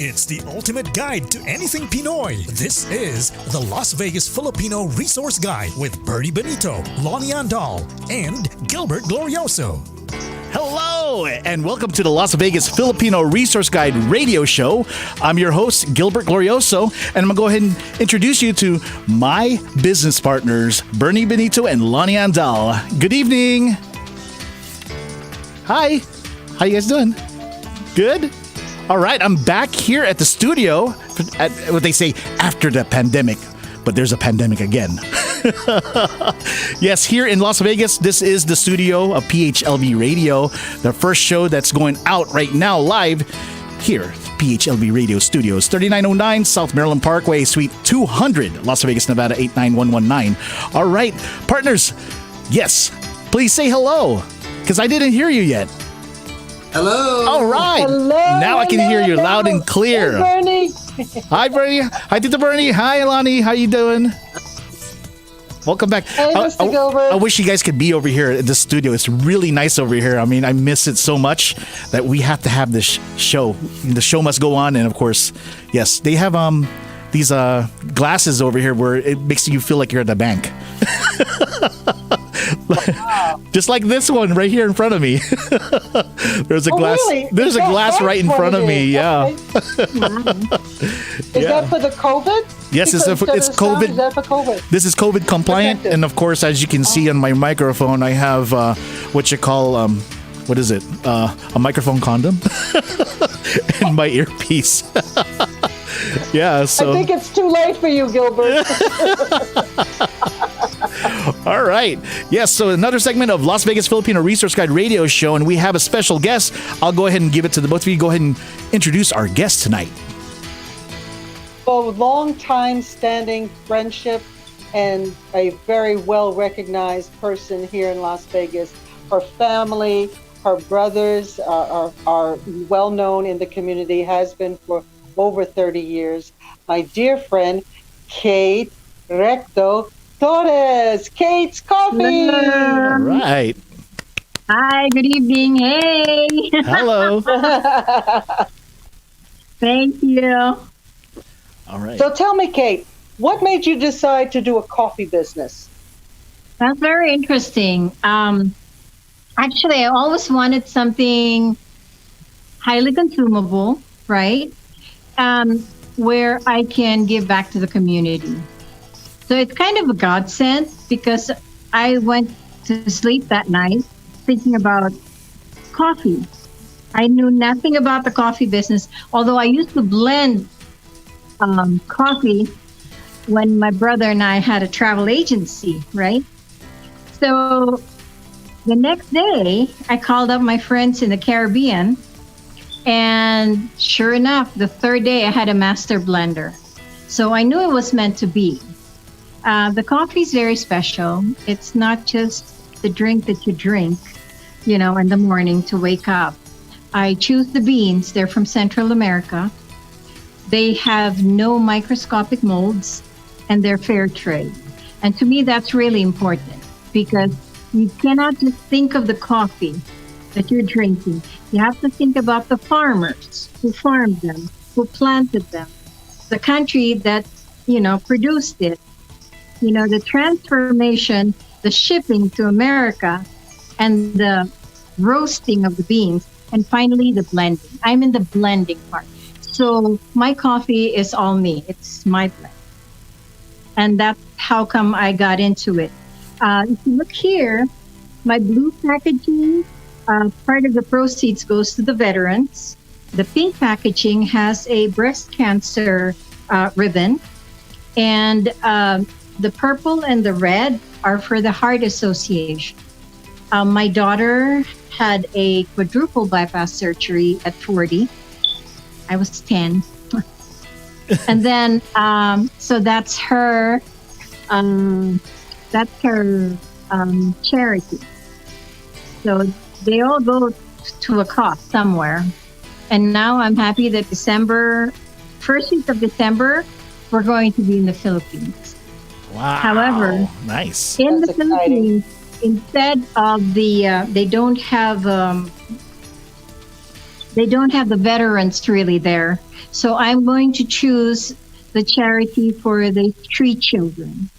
It's the ultimate guide to anything Pinoy. This is the Las Vegas Filipino Resource Guide with Benito, Loni Andal, and Gilbert Glorioso. Hello, and welcome to the Las Vegas Filipino Resource Guide radio show. I'm your host, Gilbert Glorioso, and I'm going to go ahead and introduce you to my business partners, Benito and Loni Andal. Good evening. Hi. How you guys doing? Good? All right, I'm back here at the studio at what they say after the pandemic, but there's a pandemic again. Yes, here in Las Vegas, this is the studio of PHLV Radio, the first show that's going out right now live here, PHLV Radio Studios, 3909 South Maryland Parkway, Suite 200, Las Vegas, Nevada, 89119. All right, partners, yes, please say hello, because I didn't hear you yet. Hello. All right. Hello, now I can hear you loud and clear. Hey, Bernie. Hi, Bernie. Hi, Tita Bernie. Hi, Loni. How you doing? Welcome back. Hey, Mr. Gilbert. I wish you guys could be over here at the studio. It's really nice over here. I mean, I miss it so much that we have to have this show. The show must go on. And of course, yes, they have these glasses over here where it makes you feel like you're at the bank. Just like this one right here in front of me. There's a glass. Really? There's a glass right in front of me. Yeah. Okay. Is that for the COVID? Yes, it's COVID. Is that for COVID? This is COVID compliant, Protected. and of course, as you can see on my microphone, I have what you call what is it? A microphone condom and my earpiece. Yeah, so I think it's too late for you, Gilbert. all right. Yes, so another segment of Las Vegas Filipino Resource Guide radio show, and we have a special guest. I'll go ahead and give it to the both of you. Go ahead and introduce our guest tonight. Well, long time standing friendship and a very well recognized person here in Las Vegas. Her family, her brothers are well known in the community, has been for over 30 years. My dear friend, Kate Recto Torres. Kate's Coffee. All right. Hi, good evening. Hey. Hello. Thank you. All right. So tell me, Kate, what made you decide to do a coffee business? That's very interesting. Actually, I always wanted something highly consumable, right? Where I can give back to the community. So it's kind of a godsend because I went to sleep that night thinking about coffee. I knew nothing about the coffee business, although I used to blend coffee when my brother and I had a travel agency, right? So the next day, I called up my friends in the Caribbean, and sure enough, the third day I had a master blender. So I knew it was meant to be. The coffee is very special. It's not just the drink that you drink, in the morning to wake up. I choose the beans. They're from Central America. They have no microscopic molds, and they're fair trade. And to me, that's really important because you cannot just think of the coffee that you're drinking. You have to think about the farmers who farmed them, who planted them, the country that, produced it, the transformation, the shipping to America, and the roasting of the beans, and finally the blending. I'm in the blending part. So my coffee is all me. It's my blend. And that's how come I got into it. If you look here, my blue packaging, part of the proceeds goes to the veterans. The pink packaging has a breast cancer ribbon. And the purple and the red are for the Heart Association. My daughter had a quadruple bypass surgery at 40. I was 10. And then, so that's her charity. So they all go to a cause somewhere. And now I'm happy that first week of December, we're going to be in the Philippines. Wow. However, nice. In That's the Philippines, instead of they don't have they don't have the veterans really there. So I'm going to choose the charity for the street children.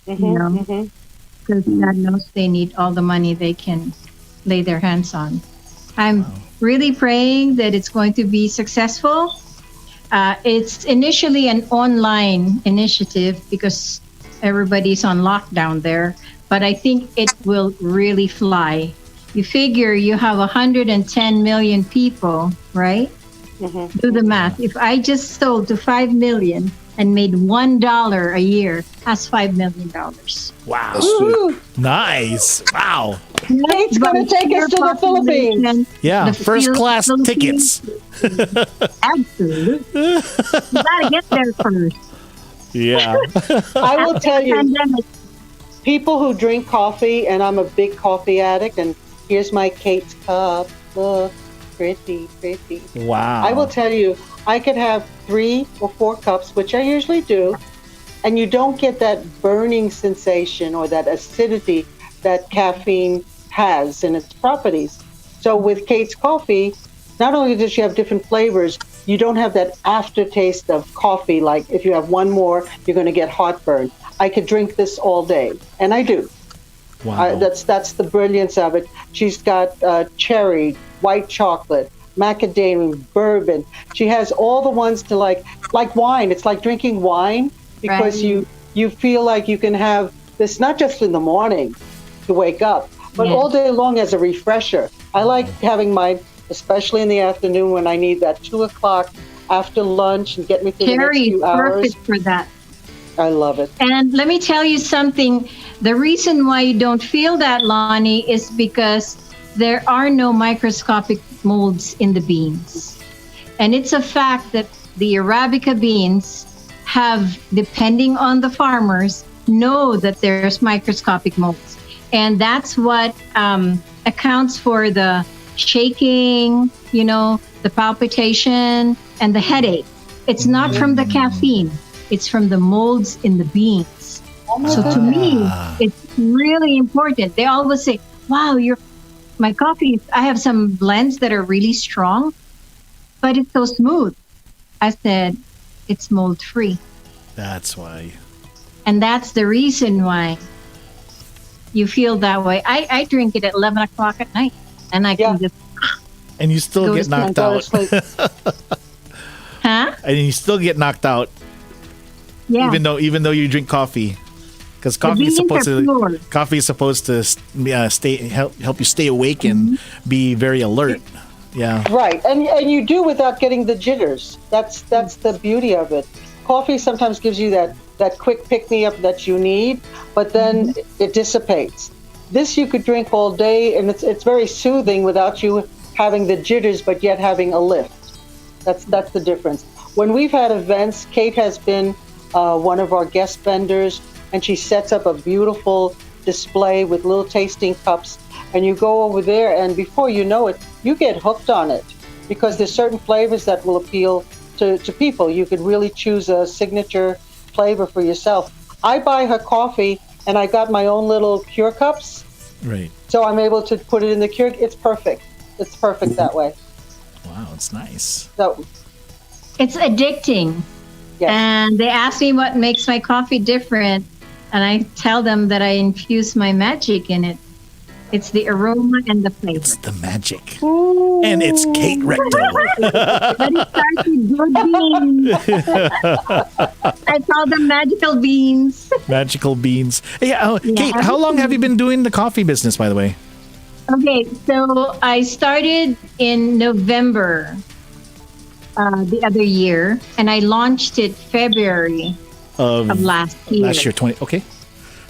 Because God knows they need all the money they can lay their hands on. I'm really praying that it's going to be successful. It's initially an online initiative because everybody's on lockdown there, but I think it will really fly. You figure you have 110 million people, right? Do the math. If I just sold to 5 million and made $1 a year, that's $5 million. Wow. Woo-hoo. Nice. Wow. Kate's going to take us to the Philippines. Yeah, The first class Philippines. tickets. Absolutely. You gotta get there first. Yeah. I will tell you, Pandemic. people who drink coffee, and I'm a big coffee addict, and here's my Kate's cup. Look, pretty, pretty. Wow. I will tell you, I could have 3 or 4 cups, which I usually do, and you don't get that burning sensation or that acidity that caffeine has in its properties. So with Kate's coffee, not only does she have different flavors, you don't have that aftertaste of coffee. Like if you have one more, you're going to get heartburn. I could drink this all day, and I do. Wow. That's the brilliance of it. She's got cherry, white chocolate, macadamia, bourbon. She has all the ones to like wine. It's like drinking wine because Right. you feel like you can have this not just in the morning to wake up, but Yes. all day long as a refresher. I like having mine, especially in the afternoon when I need that 2 o'clock after lunch and get me through the next Cherry is few hours. perfect for that. I love it. And let me tell you something. The reason why you don't feel that, Loni, is because there are no microscopic molds in the beans. And it's a fact that the Arabica beans have, depending on the farmers, know that there's microscopic molds. And that's what accounts for the shaking, the palpitation, and the headache. It's not from the caffeine. It's from the molds in the beans. So to me, it's really important. They always say, wow, my coffee, I have some blends that are really strong, but it's so smooth. I said, it's mold free. That's why. And that's the reason why you feel that way. I drink it at 11 o'clock at night, and I can just, And you still Go get to knocked Go to out. sleep. huh? And you still get knocked out Yeah. even though you drink coffee. Because The coffee is beans supposed are to pure. stay help you stay awake and be very alert. Yeah. Right, and you do without getting the jitters. That's the beauty of it. Coffee sometimes gives you that quick pick me up that you need, but then it dissipates. This you could drink all day, and it's very soothing without you having the jitters, but yet having a lift. That's the difference. When we've had events, Kate has been one of our guest vendors, and she sets up a beautiful display with little tasting cups, and you go over there, and before you know it, you get hooked on it because there's certain flavors that will appeal to people. You could really choose a signature flavor for yourself. I buy her coffee, and I got my own little cure cups, Right. so I'm able to put it in the cure. It's perfect. It's perfect that way. Wow, it's nice. So, It's addicting. yes. And they ask me what makes my coffee different, and I tell them that I infuse my magic in it. It's the aroma and the flavor. It's the magic. And it's Kate Recto. But it starts with good beans. I call them magical beans. Magical beans. Yeah, Kate, how long have you been doing the coffee business, by the way? Okay, so I started in November the other year, and I launched it February of last year. Last year, 20. Okay.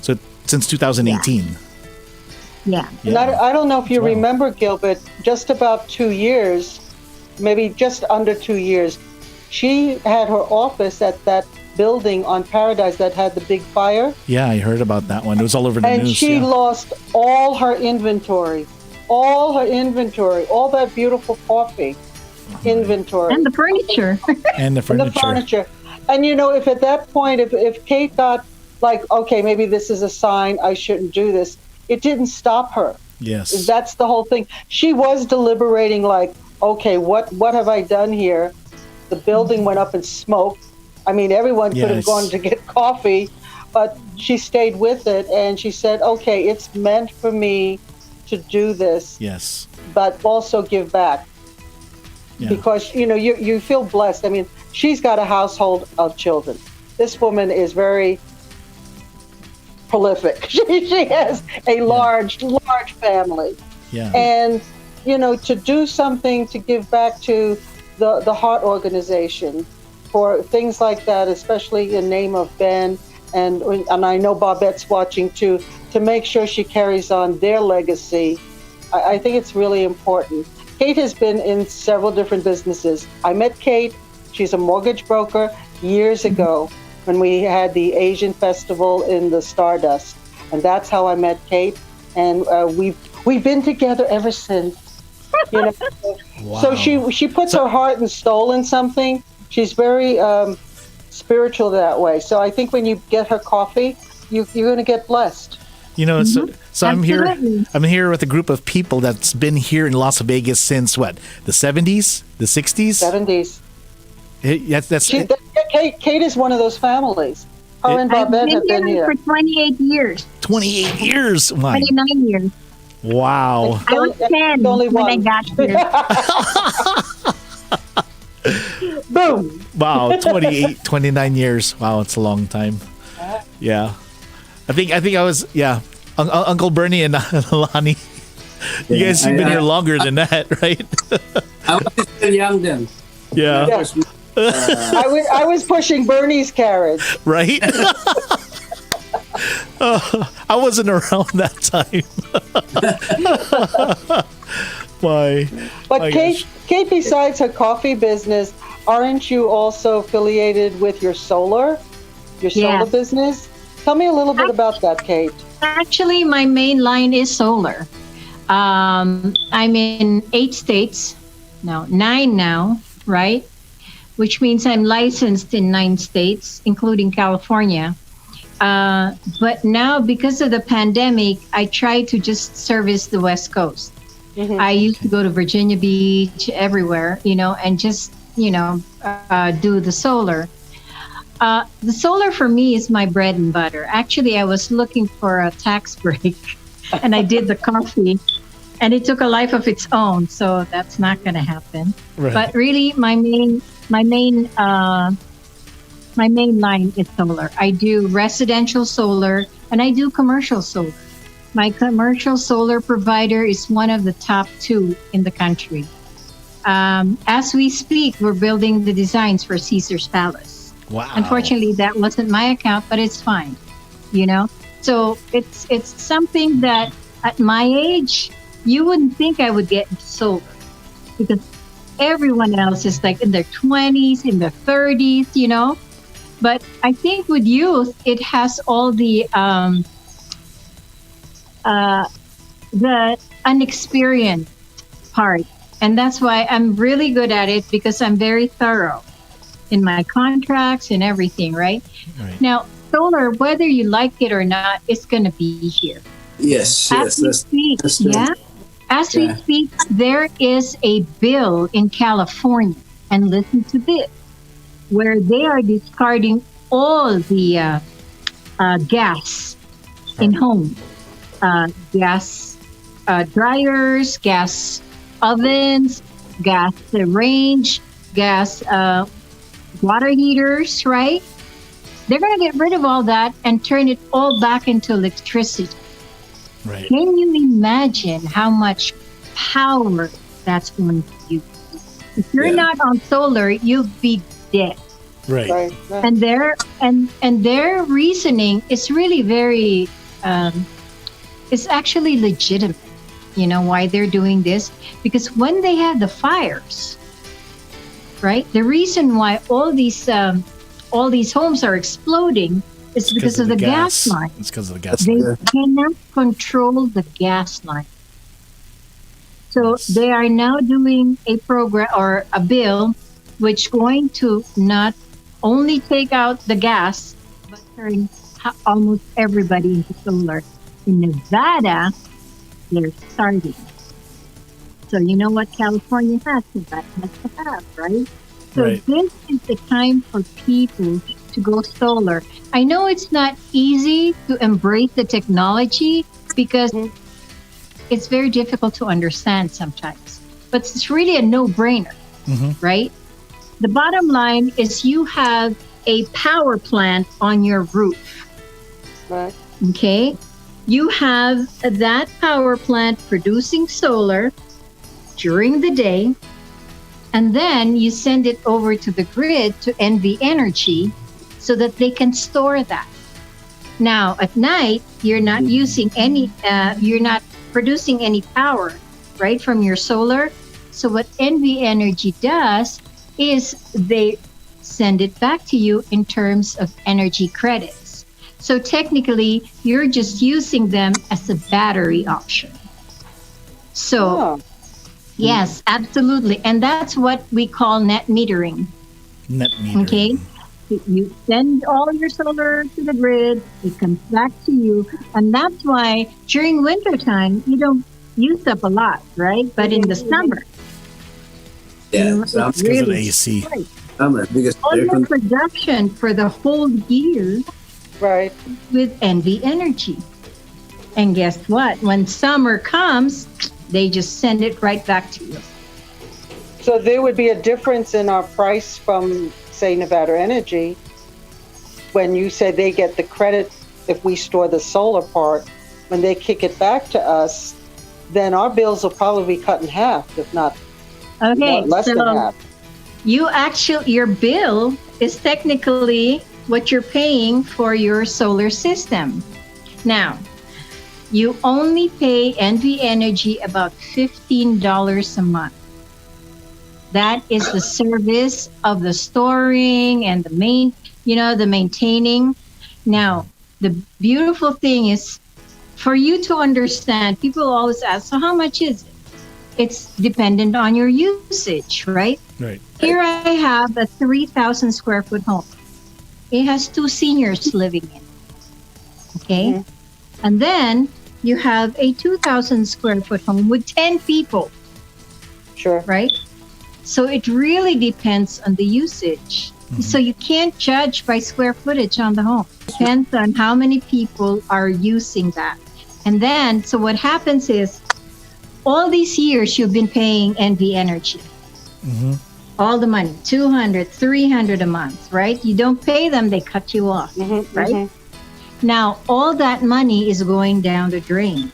So since 2018. Yeah. And I don't know if you Wow. remember, Gilbert, just about 2 years, maybe just under 2 years, she had her office at that building on Paradise that had the big fire. Yeah, I heard about that one. It was all over the And news. she Yeah. lost all her inventory, all that beautiful coffee inventory. And the furniture. And the And furniture. the furniture. And if at that point, if Kate got like, okay, maybe this is a sign I shouldn't do this, it didn't stop her. Yes. That's the whole thing. She was deliberating like, okay, what have I done here? The building went up in smoke. I mean, everyone could have gone to get coffee, but she stayed with it and she said, okay, it's meant for me to do this, Yes. but also give back. Yeah. Because, you feel blessed. I mean, she's got a household of children. This woman is very prolific. She has a large family. Yeah. And, to do something to give back to the Heart Organization for things like that, especially in name of Ben, and I know Babette's watching too, to make sure she carries on their legacy. I think it's really important. Kate has been in several different businesses. I met Kate. She's a mortgage broker years ago when we had the Asian Festival in the Stardust. And that's how I met Kate. And we've been together ever since. Wow. So she puts her heart and soul in something. She's very spiritual that way. So I think when you get her coffee, you're going to get blessed. So I'm here with a group of people that's been here in Las Vegas since what, the 70s, the 60s? 70s. That's Kate is one of those families. Her and Babette have been here for 28 years. 28 years. My, 29 years. wow. I was 10 only when I one. got here. Boom. Wow, 29 years. Wow, it's a long time. Yeah. I think I was, Uncle Bernie and Loni. You guys have been here longer than that, right? I was still young then. Yeah. Yes. I was pushing Bernie's carriage. Right? I wasn't around that time. Why? But Kate, besides her coffee business, aren't you also affiliated with your solar business? Tell me a little bit about that, Kate. Actually, my main line is solar. I'm in 8 states, no, 9 now, right? Which means I'm licensed in 9 states, including California. But now, because of the pandemic, I try to just service the West Coast. Mm-hmm. I used to go to Virginia Beach, everywhere, and just, do the solar. The solar for me is my bread and butter. Actually, I was looking for a tax break and I did the coffee and it took a life of its own. So that's not going to happen. Right. But really, my main line is solar. I do residential solar and I do commercial solar. My commercial solar provider is one of the top 2 in the country. As we speak, we're building the designs for Caesar's Palace. Wow. Unfortunately, that wasn't my account, but it's fine. So it's something that at my age, you wouldn't think I would get into solar because everyone else is like in their 20s, in their 30s, But I think with youth, it has all the unexperienced part. And that's why I'm really good at it because I'm very thorough in my contracts and everything, right? Now, solar, whether you like it or not, it's going to be here. Yes. As we speak, there is a bill in California, and listen to this, where they are discarding all the gas in homes. Gas dryers, gas ovens, gas range, gas water heaters, right? They're going to get rid of all that and turn it all back into electricity. Right. Can you imagine how much power that's going to use? If you're not on solar, you'll be dead. Right. And their reasoning is really very, it's actually legitimate. You know why they're doing this? Because when they had the fires, right? The reason why all these homes are exploding is because of the gas line. It's because of the gas line. They cannot control the gas line. So they are now doing a program or a bill which going to not only take out the gas, but turn almost everybody into solar. In Nevada, they're starting. So you know what California has, that has to have, right? So Right. this is the time for people to go solar. I know it's not easy to embrace the technology because it's very difficult to understand sometimes, but it's really a no-brainer, right? The bottom line is you have a power plant on your roof, Right. okay? You have that power plant producing solar during the day, and then you send it over to the grid to NV Energy so that they can store that. Now, at night, you're not using any, you're not producing any power, right, from your solar. So what NV Energy does is they send it back to you in terms of energy credits. So technically, you're just using them as a battery option. So, Oh, yes, absolutely. And that's what we call net metering. Net metering. Okay. You send all your solar to the grid, it comes back to you. And that's why during wintertime, you don't use up a lot, right? But in the summer, Yeah, it's Because of the AC. right. summer because All air your con- production for the whole year right. with NV Energy. And guess what? When summer comes, they just send it right back to you. So there would be a difference in our price from, say, Nevada Energy when you say they get the credit if we store the solar part. When they kick it back to us, then our bills will probably be cut in half, if not Okay, less than so half. your bill is technically what you're paying for your solar system. Now, you only pay NV Energy about $15 a month. That is the service of the storing and the maintaining. Now, the beautiful thing is for you to understand, people always ask, so how much is it? It's dependent on your usage, right? Right. Here I have a 3,000 square foot home. It has 2 seniors living in. Okay? And then you have a 2,000 square foot home with 10 people, Sure. right? So it really depends on the usage. So you can't judge by square footage on the home. Depends on how many people are using that. And then, so what happens is, all these years you've been paying NV Energy. All the money, 200, 300 a month, right? You don't pay them, they cut you off, right? Now, all that money is going down the drain.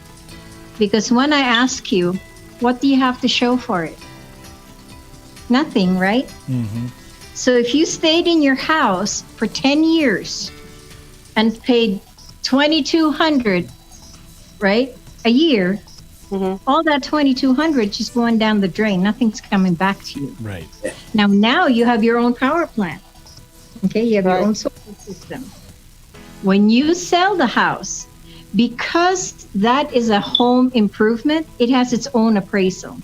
Because when I ask you, what do you have to show for it? Nothing, right? So if you stayed in your house for 10 years and paid $2,200, right, a year, all that $2,200 just going down the drain. Nothing's coming back to you. Right. Now you have your own power plant. Okay, you have your own solar system. When you sell the house, because that is a home improvement, it has its own appraisal.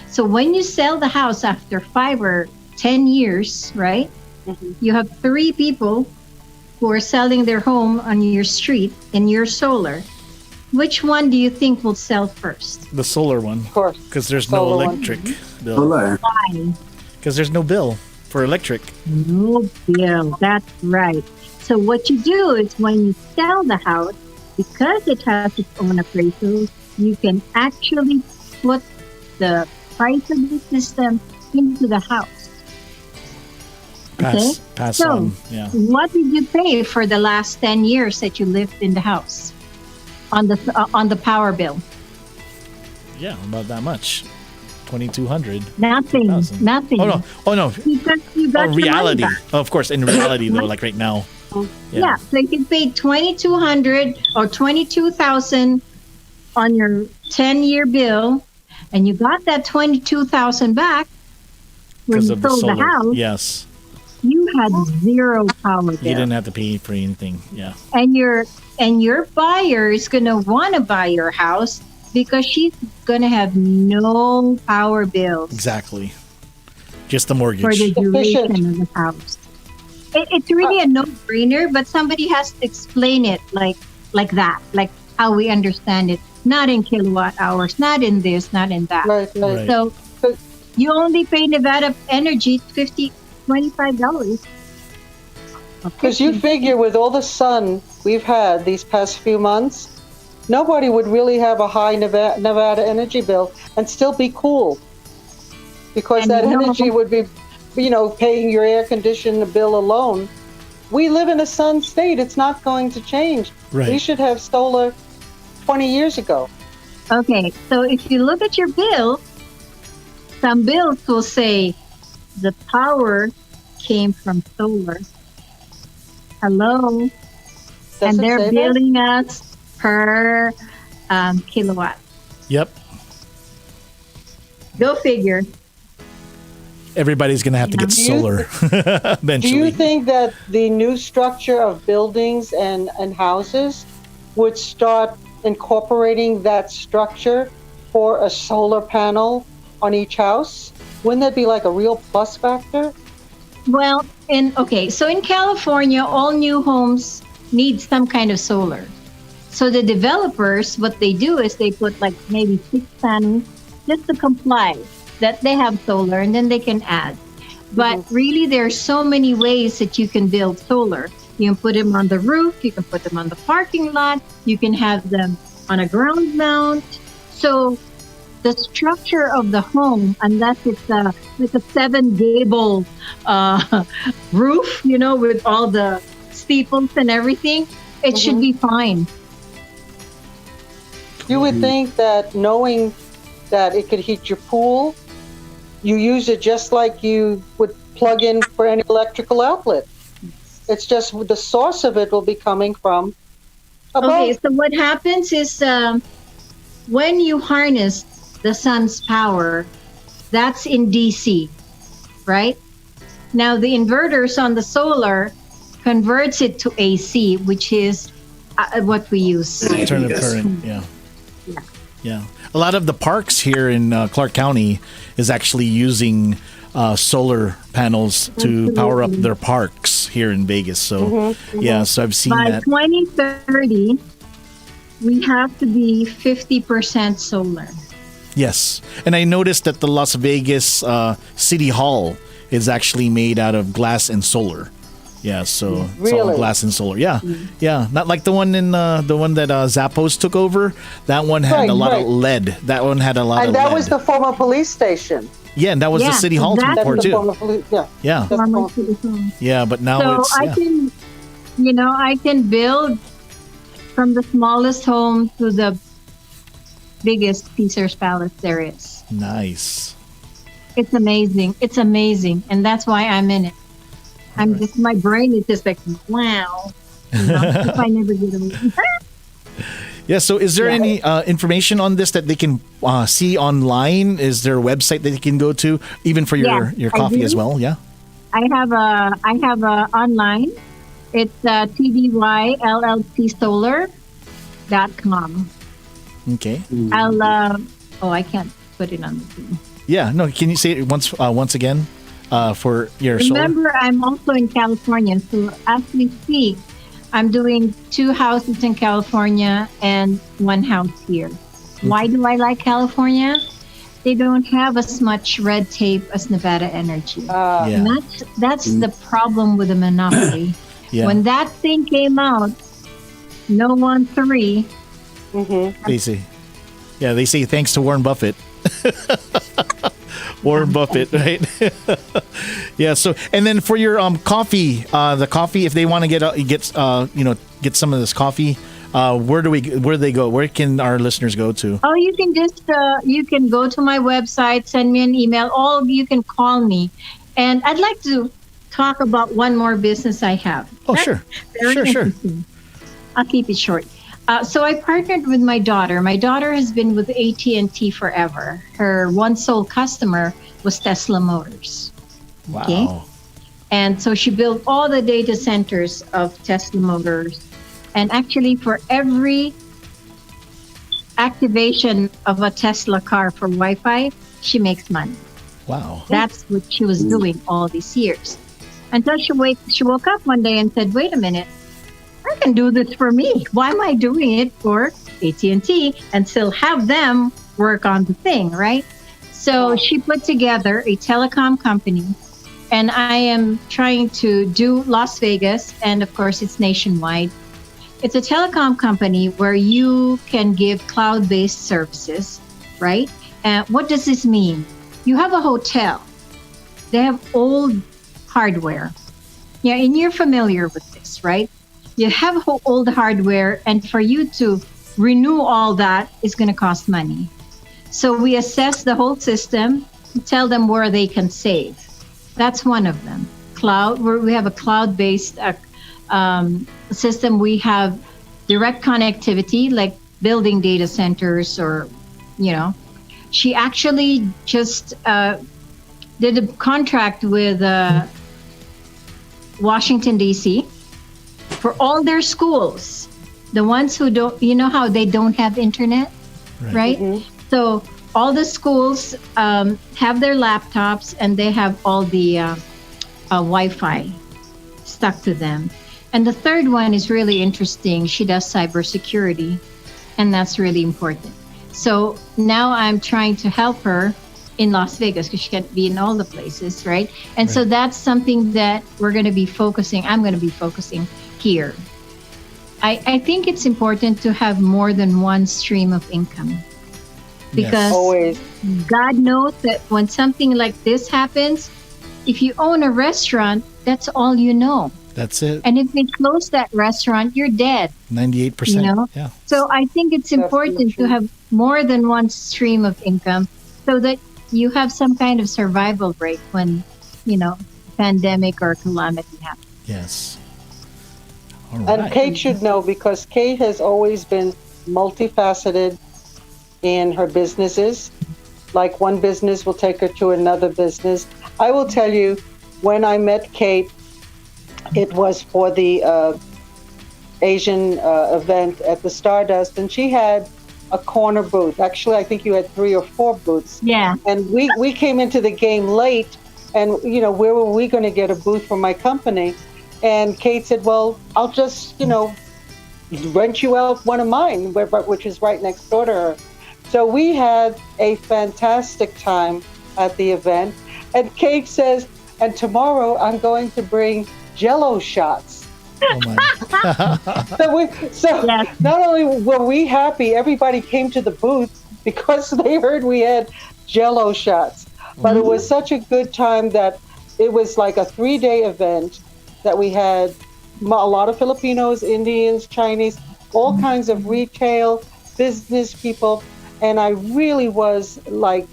So when you sell the house after 5 or 10 years, right, you have 3 people who are selling their home on your street in your solar. Which one do you think will sell first? The solar one. Of course. Because there's no Solar one. electric bill. solar. Why? Because there's no bill for electric. No bill. That's right. So what you do is when you sell the house, because it has its own appraisal, you can actually put the price of the system into the house. Pass So, on. Yeah. what did you pay for the last 10 years that you lived in the house on the power bill? Yeah, about that much. 2,200. Nothing. 2,000. Nothing. Oh no. Because you got Oh, your reality. money back. Oh, of course, in reality though, like right now. Yeah. So you paid 2,200 or 22,000 on your 10-year bill, and you got that 22,000 back when Because you of the sold the solar. house. Yes. You had zero power You bill, didn't have to pay for anything. Yeah. and your buyer is gonna want to buy your house because she's gonna have no power bills Exactly. Just the for mortgage. the duration Efficient. of the house. It's really a no-brainer, but somebody has to explain it like that, like how we understand it. not in kilowatt hours, not in this, not in that. Right. Right. So you only pay Nevada Energy $25. Because you figure with all the sun we've had these past few months, nobody would really have a high Nevada energy bill and still be cool. Because And that you know- energy would be, paying your air conditioner bill alone. We live in a sun state. It's not going to change. Right. We should have solar 20 years ago. Okay, so if you look at your bill, some bills will say the power came from solar. Hello? Does And it they're say that? billing us per kilowatt. Yep. Go figure. Everybody's going to have to get Do you- solar Do eventually. you think that the new structure of buildings and houses would start incorporating that structure for a solar panel on each house? Wouldn't that be like a real plus factor? Well, so in California, all new homes need some kind of solar. So the developers, what they do is they put like maybe 6 panels just to comply that they have solar, and then they can add. But really, there are so many ways that you can build solar. You can put them on the roof, you can put them on the parking lot, you can have them on a ground mount. So the structure of the home, unless it's like a 7-gable roof, with all the steeples and everything, it should be fine. You would think that knowing that it could heat your pool, you use it just like you would plug in for any electrical outlet. It's just the source of it will be coming from above. Okay, so what happens is when you harness the sun's power, that's in DC, right? Now the inverters on the solar converts it to AC, which is what we use. Alternative Yes. current. Yeah. A lot of the parks here in Clark County is actually using solar panels to power up their parks here in Vegas. So, yeah, so I've seen By that. 2030, we have to be 50% solar. Yes. And I noticed that the Las Vegas City Hall is actually made out of glass and solar. Yeah, so it's all Really? glass and solar. Yeah, yeah. Not like the one in the one that Zappos took over. That one had Right, a lot right. of lead. That one had a lot And of that lead. was the former police station. Yeah, and that was the Yeah, City Hall that's before the too. former police. Yeah. Yeah, That's Former former- citizen. yeah. But now So it's I can, I can build from the smallest home to the biggest Caesar's Palace there is. nice. It's amazing. It's amazing. And that's why I'm in it. My brain is just like, wow. If I never get away. Yeah. So, is there any information on this that they can see online? Is there a website that you can go to, even for your Yeah, I coffee do. as well? Yeah. I have a online. It's tdylllcsolar.com. Okay. I'll I can't put it on the screen. Yeah. No. Can you say it once again for your solar? Remember, I'm also in California, so as we speak, I'm doing 2 houses in California and 1 house here. Why do I like California? They don't have as much red tape as Nevada Energy. Yeah. And that's the problem with the monopoly. Yeah. When that thing came out, no 1-3. They say, they say thanks to Warren Buffett. Warren Buffett, right? Yeah. So, and then for your coffee, the coffee, if they want to get some of this coffee, where do they go? Where can our listeners go to? Oh, you can just you can go to my website, send me an email, or you can call me. And I'd like to talk about one more business I have. Oh, sure. Very Sure. interesting. I'll keep it short. So I partnered with my daughter. My daughter has been with AT&T forever. Her one sole customer was Tesla Motors. Wow. Okay. And so she built all the data centers of Tesla Motors. And actually, for every activation of a Tesla car for Wi-Fi, she makes money. Wow. That's what she was doing all these years. Until she woke up one day and said, wait a minute, I can do this for me. Why am I doing it for AT&T and still have them work on the thing, right? So she put together a telecom company, and I am trying to do Las Vegas, and of course it's nationwide. It's a telecom company where you can give cloud-based services, right? And what does this mean? You have a hotel. They have old hardware. Yeah, and you're familiar with this, right? You have old hardware, and for you to renew all that is going to cost money. So we assess the whole system, tell them where they can save. That's one of them. Cloud, where we have a cloud-based system. We have direct connectivity, like building data centers, or, you know. She actually just did a contract with Washington, D.C. for all their schools. The ones who don't, you know how they don't have internet, right? Mm-hmm. So all the schools have their laptops, and they have all the Wi-Fi stuck to them. And the third one is really interesting. She does cybersecurity, and that's really important. So now I'm trying to help her in Las Vegas, because she can't be in all the places, right? And so that's something that we're going to be focusing. I'm going to be focusing here. I think it's important to have more than one stream of income, because always. God knows that when something like this happens, if you own a restaurant, that's all you know. That's it. And if they close that restaurant, you're dead. 98%. You know? Yeah. So I think it's important to have more than one stream of income, so that you have some kind of survival rate when, you know, pandemic or calamity happens. Yes. All right. And Kate should know, because Kate has always been multifaceted in her businesses. Like, one business will take her to another business. I will tell you, when I met Kate, it was for the Asian event at the Stardust, and she had a corner booth. Actually, I think you had 3 or 4 booths. Yeah. And we came into the game late, and, you know, where were we going to get a booth for my company? And Kate said, well, I'll just, you know, rent you out one of mine, which is right next door to her. So we had a fantastic time at the event. And Kate says, and tomorrow I'm going to bring Jell-O shots. Oh my. So Yes. Not only were we happy, everybody came to the booth because they heard we had Jell-O shots. But it was such a good time that it was like a 3-day event that we had a lot of Filipinos, Indians, Chinese, all kinds of retail, business people. And I really was like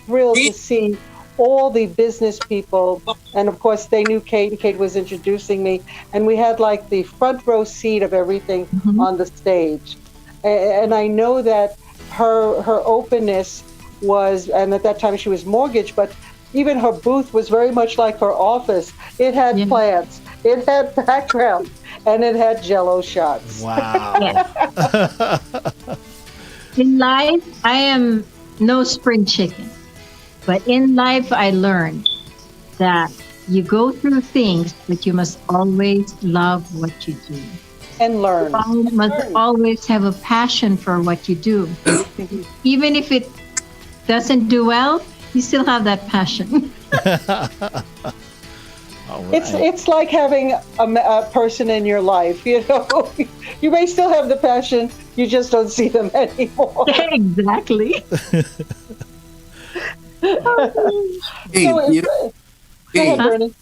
thrilled to see all the business people. And of course they knew Kate, and Kate was introducing me. And we had like the front row seat of everything on the stage. And I know that her openness was, and at that time she was mortgaged, but even her booth was very much like her office. It had plants, it had background, and it had Jell-O shots. Wow. Yeah. In life, I am no spring chicken. But in life, I learned that you go through things, but you must always love what you do. And learn. You must always have a passion for what you do. Even if it doesn't do well, you still have that passion. All right. It's like having a person in your life, you know. You may still have the passion, you just don't see them anymore. Exactly. Hey, Bernie.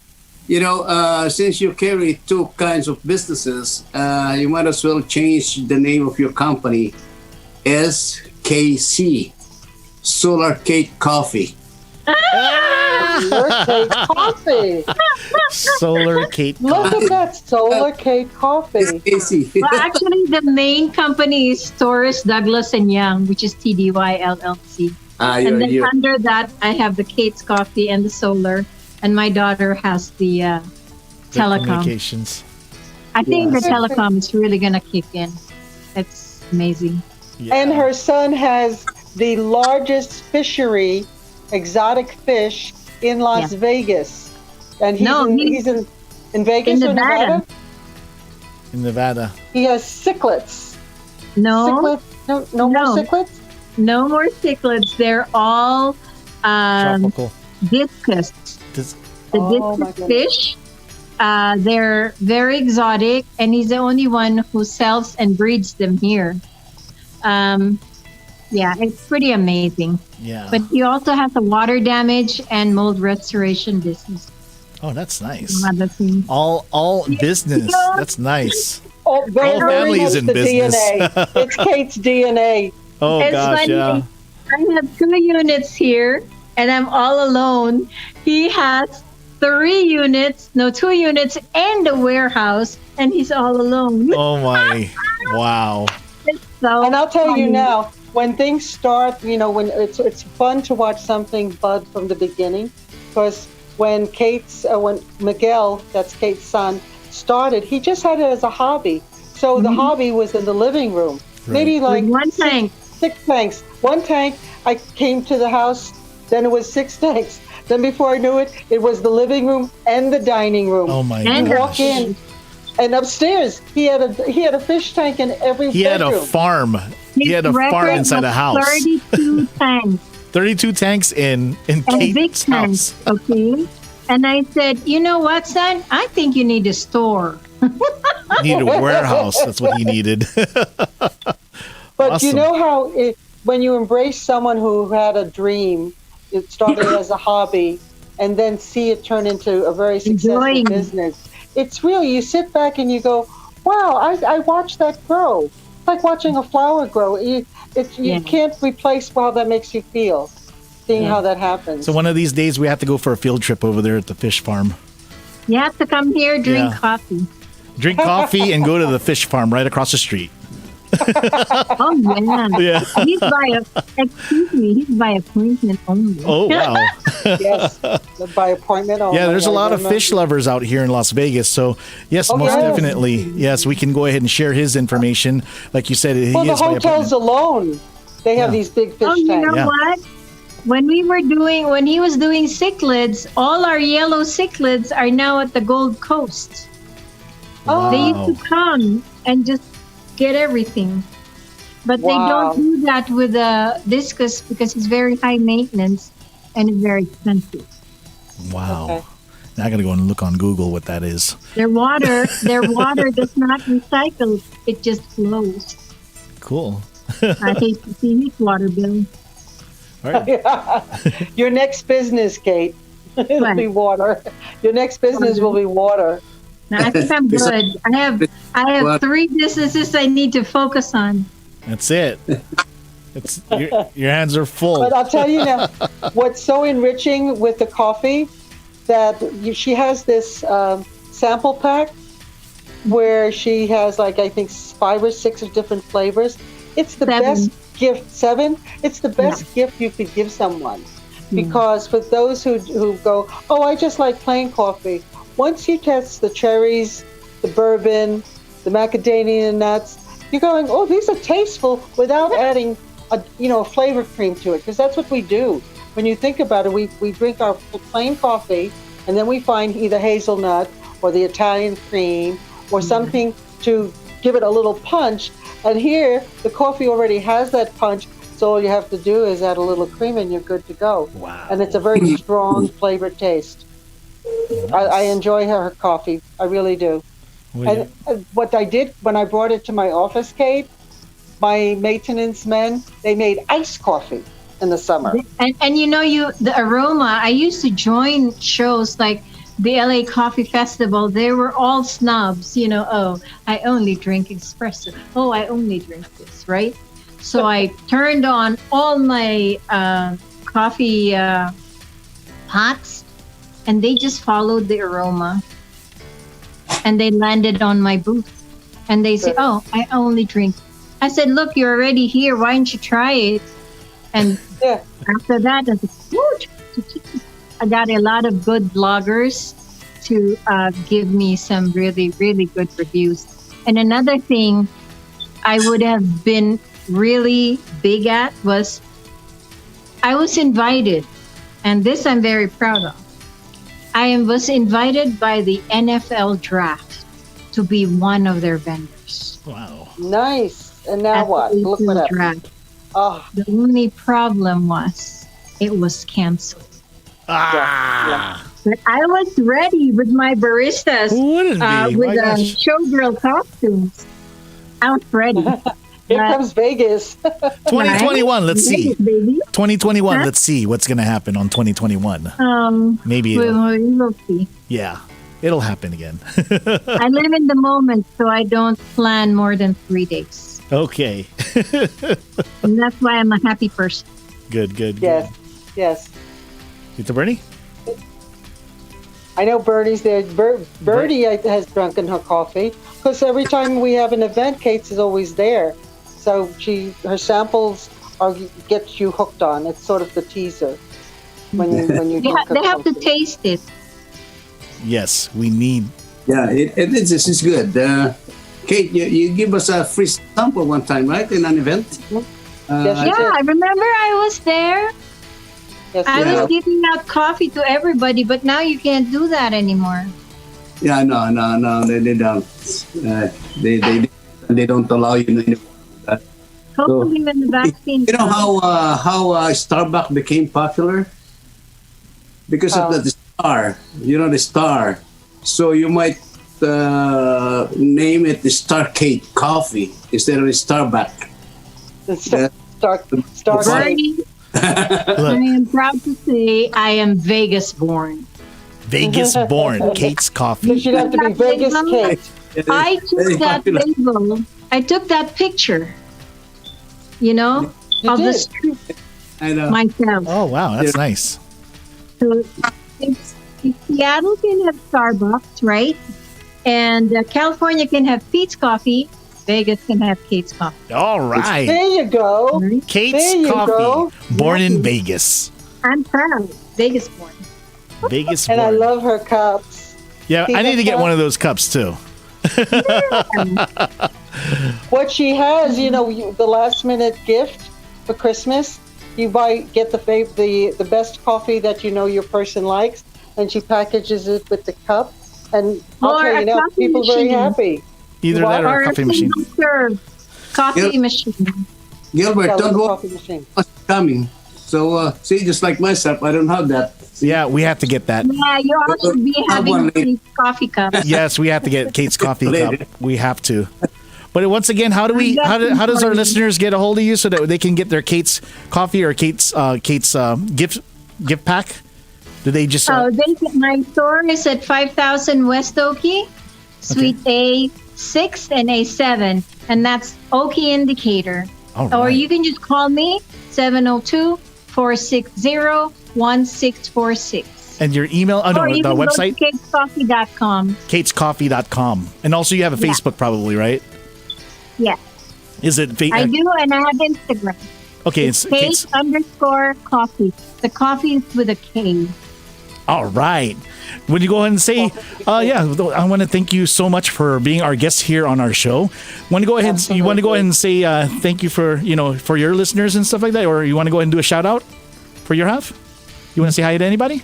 you know, since you carry 2 kinds of businesses, you might as well change the name of your company, SKC, Solar Cake Coffee. Solar Cake Coffee. Solar Cake Look Coffee. at that, Solar Cake Coffee. SKC. Well, actually, the main company is Taurus Douglas and Young, which is TDY LLC. And then under that, I have the Kate's Coffee and the Solar, and my daughter has the telecom. Communications. I think the telecom is really going to kick in. It's amazing. Yeah. And her son has the largest fishery, exotic fish, in Las Vegas. And he's in Vegas in or Nevada. In Nevada. He has cichlids. No, No more No. cichlids? No more cichlids. They're all Tropical. discus. This, The Oh, my discus goodness. fish. They're very exotic, and he's the only one who sells and breeds them here. Um, yeah, it's pretty amazing. yeah. But he also has a water damage and mold restoration business. Oh, that's nice. Another thing. All business. Yeah. That's nice. Oh, very, Whole very family much is in the business. DNA. It's Kate's DNA. Oh It's gosh, funny. yeah. I have 2 units here, and I'm all alone. He has 2 units and a warehouse, and he's all alone. Oh my, wow. So And I'll tell you funny. now, when things start, when it's fun to watch something bud from the beginning, because when Miguel, that's Kate's son, started, he just had it as a hobby. So the hobby was in the living room. Maybe like With one tank. 6 tanks. 1 tank, I came to the house, then it was 6 tanks. Then before I knew it, it was the living room and the dining room. Oh my And You gosh. walk in, and upstairs he had a fish tank in every He had bedroom. a farm. He had a His farm record inside a was house. 32 tanks 32 tanks in and big Kate's tanks. house. Okay. And I said, you know what, son? I think you need a store. He needed a warehouse. That's what he needed. But Awesome. you know how when you embrace someone who had a dream, it started as a hobby, and then see it turn into a very successful Enjoying. business. It's really, you sit back and you go, wow, I watched that grow. It's like watching a flower grow. You Yeah. can't replace how that makes you feel, seeing how that happens. So one of these days we have to go for a field trip over there at the fish farm. You have to come here, drink Yeah. coffee. Drink coffee and go to the fish farm right across the street. Oh, yeah. Yeah. He's by appointment only. Oh wow. Yes, by appointment. Oh, Yeah, my there's a God, lot of remember. fish lovers out here in Las Vegas. So yes, Oh, most yes. definitely. Yes, we can go ahead and share his information. Like you said, he Well, the is by hotels appointment. alone, they have Yeah. these big fish Oh, you tanks. know Yeah. what? When he was doing cichlids, all our yellow cichlids are now at the Gold Coast. Oh, They Wow. used to come and just get everything. But they Wow. don't do that with the discus because it's very high maintenance and it's very expensive. Wow. Okay. Now I gotta go and look on Google what that is. Their water does not recycle; it just flows. Cool. I hate to see his water bill. All right. Your next business, Kate, it'll What? be water. Your next business will be water. Now, I think I'm good. I have What? 3 businesses I need to focus on. That's it. It's your hands are full. But I'll tell you now, what's so enriching with the coffee, that she has this sample pack where she has like, I think 5 or 6 of different flavors. It's the 7. best gift. 7? It's the best gift you could give someone. Because for those who go, oh, I just like plain coffee. Once you test the cherries, the bourbon, the macadamia nuts, you're going, oh, these are tasteful without adding a flavor cream to it. Because that's what we do. When you think about it, we drink our plain coffee, and then we find either hazelnut or the Italian cream or something to give it a little punch. And here, the coffee already has that punch, so all you have to do is add a little cream and you're good to go. Wow. And it's a very strong flavored taste. I enjoy her coffee. I really do. Well, And what I did when I brought it to my office, Kate, my maintenance men, they made iced coffee in the summer. And the aroma. I used to join shows like the LA Coffee Festival. They were all snobs. Oh, I only drink espresso. Oh, I only drink this, right? So I turned on all my coffee pots, and they just followed the aroma, and they landed on my booth. And they said, "Oh, I only drink." I said, "Look, you're already here. Why don't you try it?" And Yeah. after that, I said, "Woo!" I got a lot of good bloggers to give me some really, really good reviews. And another thing I would have been really big at was I was invited, and this I'm very proud of. Was invited by the NFL draft to be one of their vendors. wow. Nice. And now at what? the Look what April up. draft. Oh, The only problem was it was canceled. Ah, But I was ready with my baristas, who wouldn't be? with My gosh. showgirl costumes. I was ready. here But- comes Vegas. 2021. Let's see. Vegas, baby. 2021. Huh? Let's see what's gonna happen on 2021. Maybe. we will see. Yeah, it'll happen again. I live in the moment, so I don't plan more than 3 days. Okay. And that's why I'm a happy person. Good. Yes, yes. It's a Bernie. I know Bernie's there. Bertie has drunken her coffee because every time we have an event, Kate's is always there. So her samples get you hooked on. It's sort of the teaser when you drink her They have to coffee. taste it. Yes, we need. Yeah, it's good. Kate, you give us a free sample one time, right, in an event? Yes, Yeah, you did. I remember I was there. Yes, I you was did. giving out coffee to everybody, but now you can't do that anymore. Yeah, no, they don't. They don't allow you anymore. Hopefully when the vaccine You know comes. how Starbucks became popular? Because of the star. You know the star. So you might name it the Starcade Coffee instead of the Starbucks. Start. Bernie, I am proud to say I am Vegas born. Vegas born Kate's You Coffee. should have to be Vegas Kate. I Very took that popular. label. I took that picture, You of the did. street I know. myself. Oh wow, that's nice. So if Seattle can have Starbucks, right? And California can have Pete's Coffee. Vegas can have Kate's Coffee. All right, There you go. Right? Kate's There you Coffee, go. born in Vegas. I'm proud. Vegas born. Vegas And I born. love her cups. Yeah, See I need that to get cup? one of those cups too. What she has, the last minute gift for Christmas, you get the best coffee that your person likes, and she packages it with the cup. And I'll Or tell a you now, coffee people are very machine. happy. Either What? that or Or a a coffee machine. single-serve coffee Yep. machine. Gilbert, Yeah, don't with a worry, coffee machine. what's coming. So, see, just like myself, I don't have that. Yeah, we have to get that. Yeah, you all should be Have having one later. Kate's coffee cups. Yes, we have to get Kate's Coffee cup. Later. We have to. But once again, how does our listeners get a hold of you so that they can get their Kate's Coffee or Kate's gift pack? Do they just? My store is at 5000 West Okie, Suite A6 and A7, and that's Okie Indicator. All Or right. you can just call me 702-460-1646. And your email? Oh Or no, you the can website. go to katescoffee.com. KatesCoffee.com. And also you have a Yeah. Facebook probably, right? Yes, Is it? I do, and I have Instagram. Okay, it's Kate's. Kate_coffee. The coffee is with a K. All right. Would you go ahead and say, I want to thank you so much for being our guest here on our show. Want to go ahead? You want to go ahead and say thank you for for your listeners and stuff like that, or you want to go ahead and do a shout out for your half? You want to say hi to anybody?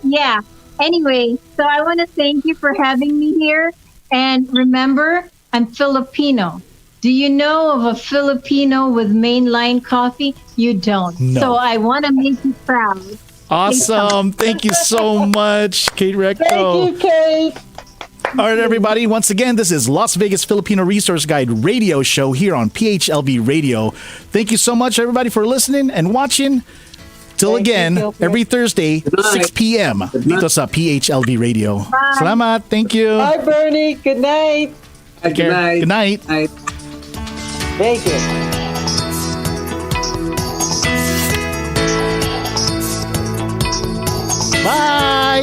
Yeah. Anyway, so I want to thank you for having me here. And remember, I'm Filipino. Do you know of a Filipino with mainline coffee? You don't. No. So I want to make you proud. Awesome. Thank you so much, Kate Recto. Thank you, Kate. All right, everybody. Once again, this is Las Vegas Filipino Resource Guide radio show here on PHLV Radio. Thank you so much, everybody, for listening and watching. Till Thank you, again, Gilbert. every Thursday, night. 6 p.m. dito sa PHLV Radio. Salamat. Thank you. Bye, Bernie. Good night. Good Care. night. Good night. Vegas. Bye.